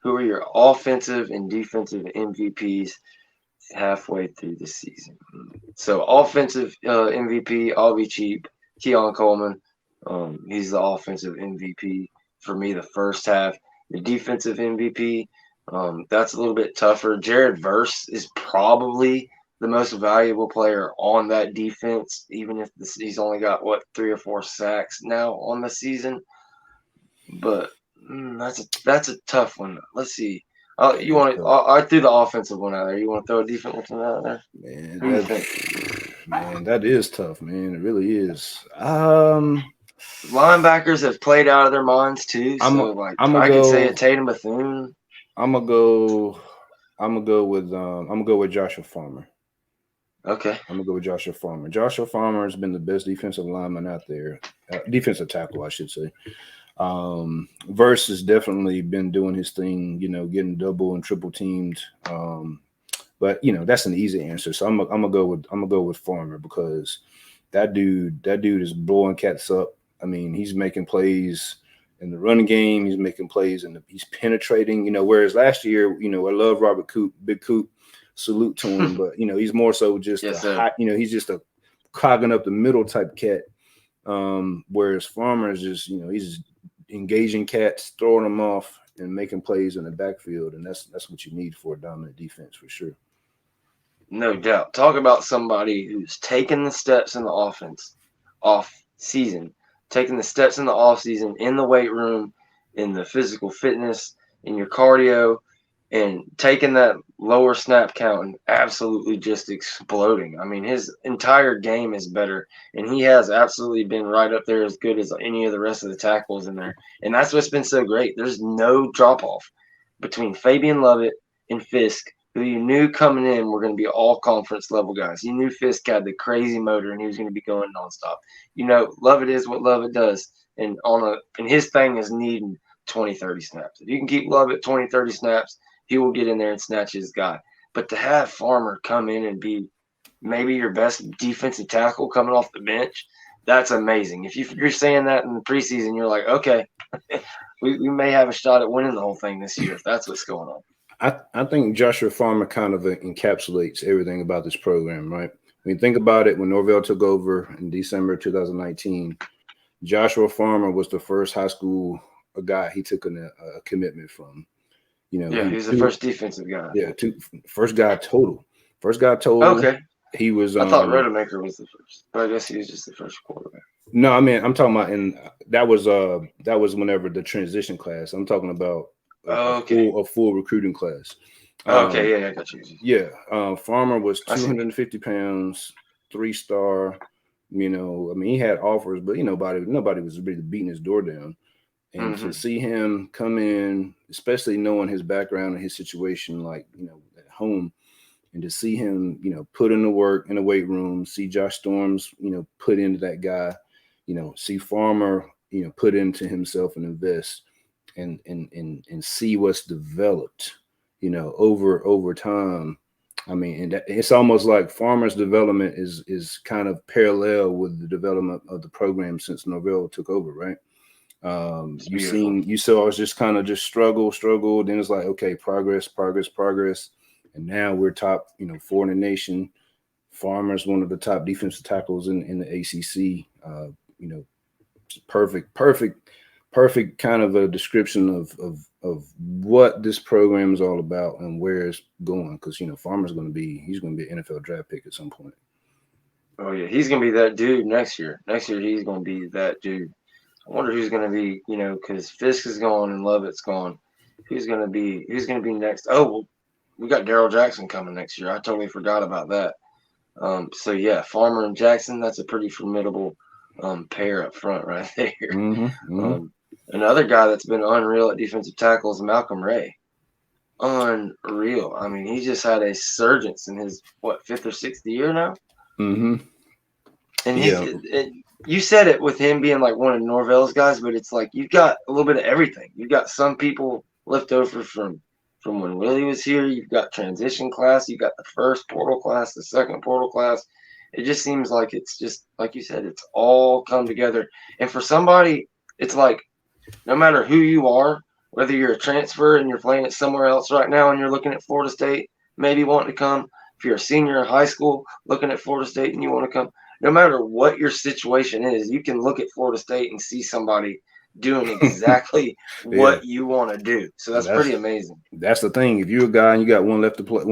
who are your offensive and defensive MVPs halfway through the season? So offensive MVP, I'll be cheap. Keon Coleman, he's the offensive MVP for me the first half. The defensive MVP, that's a little bit tougher. Jared Verse is probably the most valuable player on that defense, even if he's only got, 3 or 4 sacks now on the season. But that's a tough one. Let's see. You want to? I threw the offensive one out there. You want to throw a defensive one out there? Man, Who do you think? Man, that is tough, man. It really is. Linebackers have played out of their minds too. So I could say a Tatum Bethune. I'm gonna go with Joshua Farmer. Okay. I'm gonna go with Joshua Farmer. Joshua Farmer has been the best defensive lineman out there, defensive tackle, I should say. Verse has definitely been doing his thing, getting double and triple teamed. But that's an easy answer. So I'm gonna go with Farmer because that dude is blowing cats up. I mean, he's making plays in the running game. He's making plays and he's penetrating. Whereas last year, I love Robert Coop, Big Coop, salute to him, but he's more so just he's just a clogging up the middle type cat. Whereas Farmer is just he's engaging cats, throwing them off, and making plays in the backfield, and that's what you need for a dominant defense for sure. No doubt. Talk about somebody who's taken the steps in the offense off season, taking the steps in the off season in the weight room, in the physical fitness, in your cardio, and taking that lower snap count and absolutely just exploding. I mean, his entire game is better, and he has absolutely been right up there as good as any of the rest of the tackles in there. And that's what's been so great. There's no drop-off between Fabian Lovett and Fisk, who you knew coming in were going to be all conference level guys. You knew Fisk had the crazy motor, and he was going to be going nonstop. Lovett is what Lovett does, and his thing is needing 20, 30 snaps. If you can keep Lovett 20, 30 snaps, he will get in there and snatch his guy. But to have Farmer come in and be maybe your best defensive tackle coming off the bench, that's amazing. If you're saying that in the preseason, you're like, okay, we may have a shot at winning the whole thing this year if that's what's going on. I think Joshua Farmer kind of encapsulates everything about this program, right? When you think about it, when Norvell took over in December 2019, Joshua Farmer was the first high school guy he took a commitment from. He's the first defensive guy. Yeah, first guy total. Okay. He was. I thought Rodemaker was the first, but I guess he was just the first quarterback. No, I mean I'm talking about, and that was whenever the transition class. I'm talking about a full recruiting class. I got you. Yeah, Farmer was 250 pounds, 3-star. He had offers, but nobody was really beating his door down. And to see him come in, especially knowing his background and his situation, at home, and to see him, put in the work in the weight room, see Josh Storms, put into that guy, see Farmer, put into himself and invest and see what's developed, over time. I mean, and it's almost like Farmer's development is kind of parallel with the development of the program since Norvell took over, right? You saw us just kind of just struggle. Then it's like, okay, progress. And now we're top, 4 in the nation. Farmer's one of the top defensive tackles in the ACC. Perfect kind of a description of what this program is all about and where it's going. Because, Farmer's going to be an NFL draft pick at some point. Oh yeah. He's going to be that dude next year. Next year, he's going to be that dude. I wonder who's going to be, because Fisk is gone and Lovett's gone. Who's going to be next? Oh, well, we got Darrell Jackson coming next year. I totally forgot about that. Farmer and Jackson, that's a pretty formidable pair up front right there. Another guy that's been unreal at defensive tackle is Malcolm Ray. Unreal. I mean, he just had a surgence in his, 5th or 6th year now? Mm-hmm. And you said it with him being like one of Norvell's guys, but it's like you've got a little bit of everything. You've got some people left over from when Willie was here. You've got transition class. You've got the first portal class, the second portal class. It just seems like it's just, like you said, it's all come together. And for somebody, it's like no matter who you are, whether you're a transfer and you're playing it somewhere else right now and you're looking at Florida State, maybe wanting to come. If you're a senior in high school looking at Florida State and you want to come, no matter what your situation is, you can look at Florida State and see somebody doing exactly what you want to do. So that's pretty amazing. That's the thing. If you're a guy and you got 1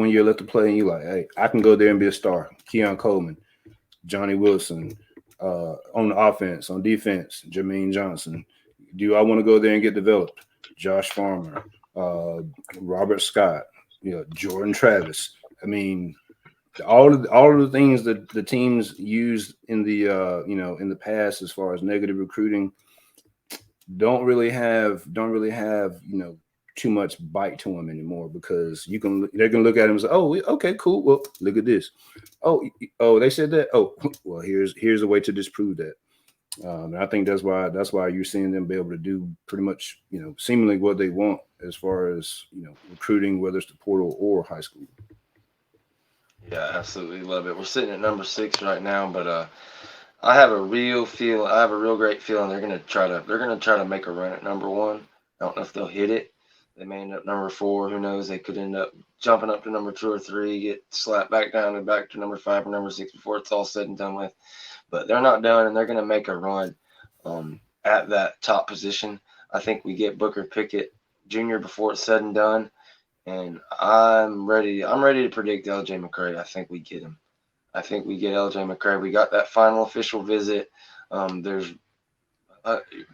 year left to play, and you're like, hey, I can go there and be a star. Keon Coleman, Johnny Wilson, on the offense, on defense, Jermaine Johnson. Do I want to go there and get developed? Josh Farmer, Robert Scott, Jordan Travis. I mean, all of the things that the teams used in the in the past as far as negative recruiting don't really have too much bite to them anymore, because they're gonna look at him and say, oh, okay, cool, well, look at this. Oh, they said that. Oh, well, here's a way to disprove that. And I think that's why you're seeing them be able to do pretty much seemingly what they want as far as recruiting, whether it's the portal or high school. Yeah, absolutely love it. We're sitting at number 6 right now, but I have a real great feeling they're gonna try to make a run at number 1. I don't know if they'll hit it. They may end up number 4. Who knows? They could end up jumping up to number 2 or 3, get slapped back down and back to number 5 or number 6 before it's all said and done with. But they're not done, and they're going to make a run at that top position. I think we get Booker Pickett Jr. before it's said and done, and I'm ready to predict LJ McCray. I think we get him. I think we get LJ McCray. We got that final official visit. There's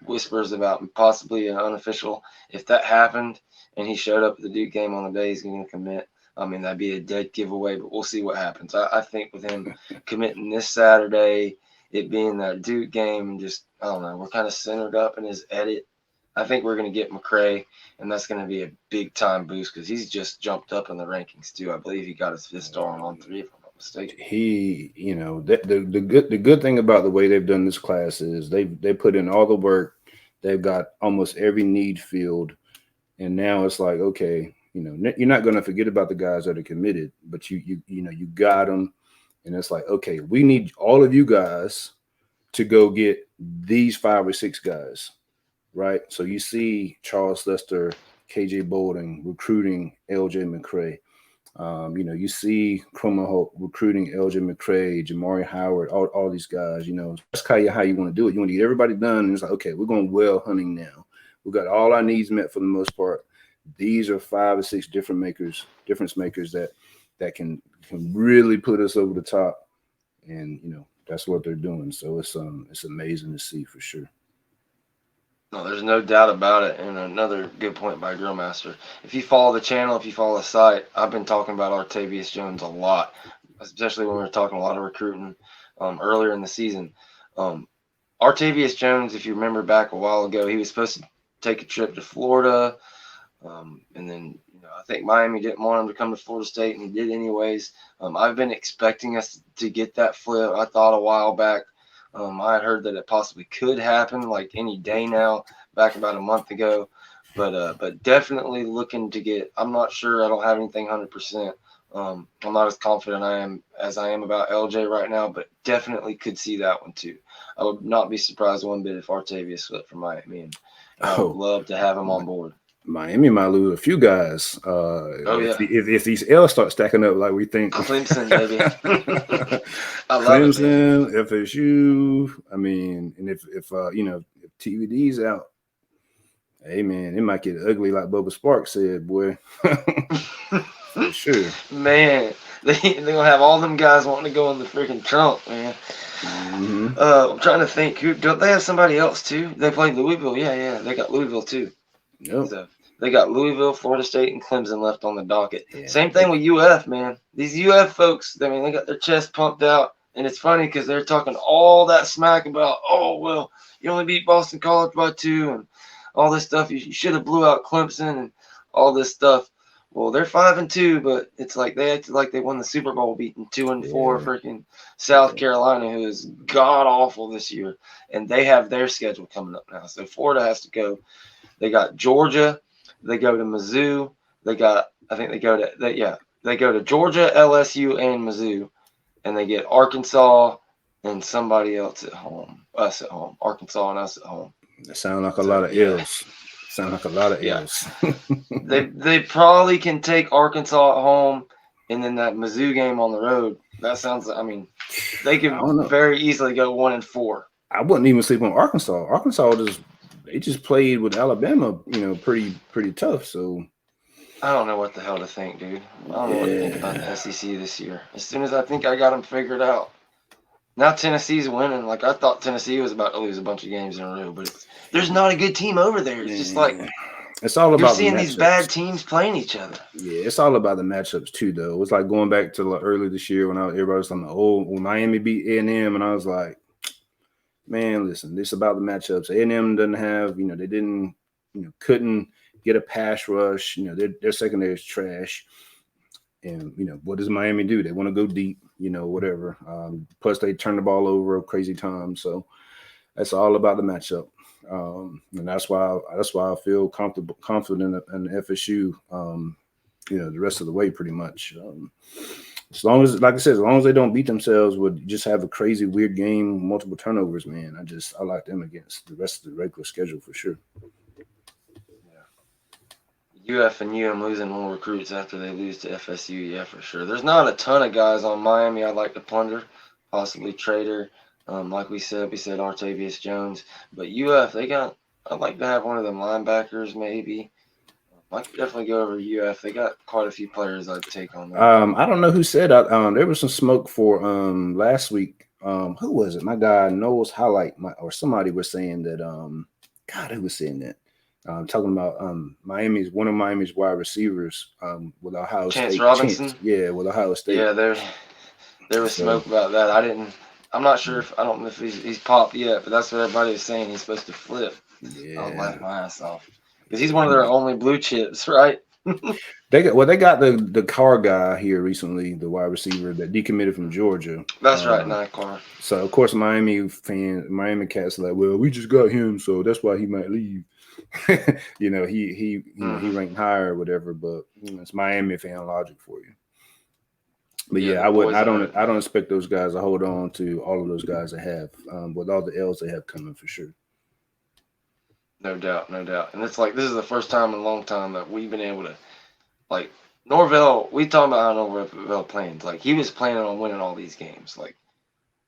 whispers about possibly an unofficial. If that happened and he showed up at the Duke game on the day he's going to commit, I mean, that'd be a dead giveaway, but we'll see what happens. I think with him committing this Saturday, it being that Duke game, just, I don't know, we're kind of centered up in his edit. I think we're going to get McCray, and that's going to be a big-time boost because he's just jumped up in the rankings, too. I believe he got his 5th star on 3, if I'm not mistaken. The good thing about the way they've done this class is they put in all the work. They've got almost every need filled, and now it's like, okay, you're not going to forget about the guys that are committed, but you got them. And it's like, okay, we need all of you guys to go get these 5 or 6 guys, right? So you see Charles Lester, KJ Bolden recruiting LJ McCray. You see Cromer recruiting LJ McCray, Jamari Howard, all these guys. That's kind of how you want to do it. You want to get everybody done. And it's like, okay, we're going well hunting now. We've got all our needs met for the most part. These are 5 or 6 difference makers that can really put us over the top, and that's what they're doing. So it's amazing to see for sure. No, there's no doubt about it. And another good point by Grillmaster. If you follow the channel, if you follow the site, I've been talking about Artavius Jones a lot, especially when we were talking a lot of recruiting earlier in the season. Artavius Jones, if you remember back a while ago, he was supposed to take a trip to Florida, and then I think Miami didn't want him to come to Florida State, and he did anyways. I've been expecting us to get that flip. I thought a while back. I had heard that it possibly could happen like any day now, back about a month ago. But definitely looking to get. I'm not sure. I don't have anything 100%. I'm not as confident as I am about LJ right now, but definitely could see that one too. I would not be surprised one bit if Artavius slipped from Miami, and I would love to have him on board. Miami might lose a few guys. If these L's start stacking up like we think. Clemson, baby. I love Clemson, it, FSU. I mean, and if TVD's out, hey man, it might get ugly like Bubba Sparks said, boy. For sure. Man, they're gonna have all them guys wanting to go in the freaking trunk, man. Mm-hmm. I'm trying to think. Don't they have somebody else too? They played Louisville. Yeah, they got Louisville too. Yep. So they got Louisville, Florida State, and Clemson left on the docket. Yeah. Same thing with UF, man. These UF folks, I mean, they got their chest pumped out, and it's funny because they're talking all that smack about, oh, well, you only beat Boston College by 2 and all this stuff. You should have blew out Clemson and all this stuff. Well, they're 5-2, but it's like they acted like they won the Super Bowl beating 2-4 freaking South Carolina, who is god-awful this year, and they have their schedule coming up now. So Florida has to go. They got Georgia. They go to Mizzou. They go to Georgia, LSU, and Mizzou, and they get Arkansas and somebody else at home. Us at home. Arkansas and us at home. That sounds like a lot of L's. Sound like a lot of Yeah. L's. They probably can take Arkansas at home, and then that Mizzou game on the road. That sounds. I mean, they could very easily go 1-4. I wouldn't even sleep on Arkansas. Arkansas just played with Alabama, pretty tough. So I don't know what the hell to think, dude. I don't know what to think about the SEC this year. As soon as I think I got them figured out, now Tennessee's winning. Like, I thought Tennessee was about to lose a bunch of games in a row, but there's not a good team over there. It's just like it's all about you're seeing these bad teams playing each other. Yeah, it's all about the matchups too, though. It's like going back to early this year when everybody was talking about, when Miami beat A&M, and I was like, man, listen, this is about the matchups. A&M doesn't have, they didn't, couldn't get a pass rush. Their secondary is trash. And, what does Miami do? They want to go deep, whatever. Plus, they turn the ball over a crazy time. So that's all about the matchup. And that's why I feel confident in FSU, the rest of the way pretty much. As long as, like I said, as long as they don't beat themselves with just have a crazy, weird game, multiple turnovers, man, I like them against the rest of the regular schedule for sure. UF and UM losing more recruits after they lose to FSU, yeah, for sure. There's not a ton of guys on Miami I'd like to plunder, possibly Trader. Like we said Artavius Jones. But UF, I'd like to have one of them linebackers maybe. I could definitely go over UF. They got quite a few players I'd take on there. I don't know who said that. There was some smoke for last week. Who was it? My guy Knowles Highlight, or somebody was saying that. God, who was saying that? Talking about one of Miami's wide receivers with Ohio Chance State. Robinson? Yeah, with Ohio State. Yeah, there was smoke about that. I'm not sure I don't know if he's popped yet, but that's what everybody was saying. He's supposed to flip. Yeah. I'll laugh my ass off. Because he's one of their only blue chips, right? They got the Carr guy here recently, the wide receiver that decommitted from Georgia. That's right, not Carr. So of course Miami cats are like, well, we just got him, so that's why he might leave. He ranked higher or whatever, but it's Miami fan logic for you. But I don't expect those guys to hold on to all of those guys they have with all the L's they have coming for sure. No doubt. And it's like this is the first time in a long time that we've been able to, like, Norvell. We talking about how Norvell plans. Like, he was planning on winning all these games. Like,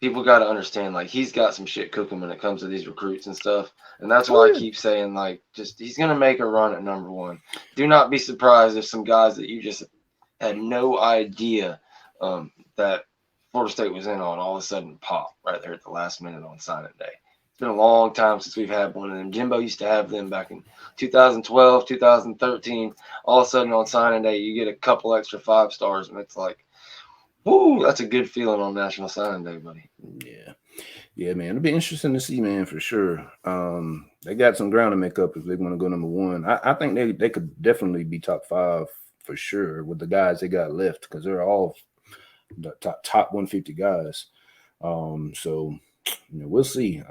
people got to understand, like, he's got some shit cooking when it comes to these recruits and stuff. And that's why I keep saying, like, he's gonna make a run at number one. Do not be surprised if some guys that you just had no idea that Florida State was in on all of a sudden pop right there at the last minute on signing day. It's been a long time since we've had one of them. Jimbo used to have them back in 2012, 2013. All of a sudden on signing day, you get a couple extra 5 stars, and it's like, woo, that's a good feeling on National Signing Day, buddy. Yeah, man. It'll be interesting to see, man, for sure. They got some ground to make up if they want to go number one. I think they could definitely be top 5 for sure with the guys they got left because they're all the top 150 guys. So we'll see.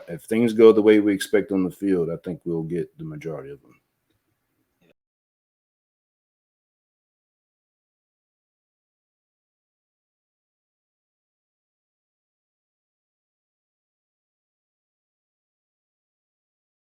If things go the way we expect on the field, I think we'll get the majority of them.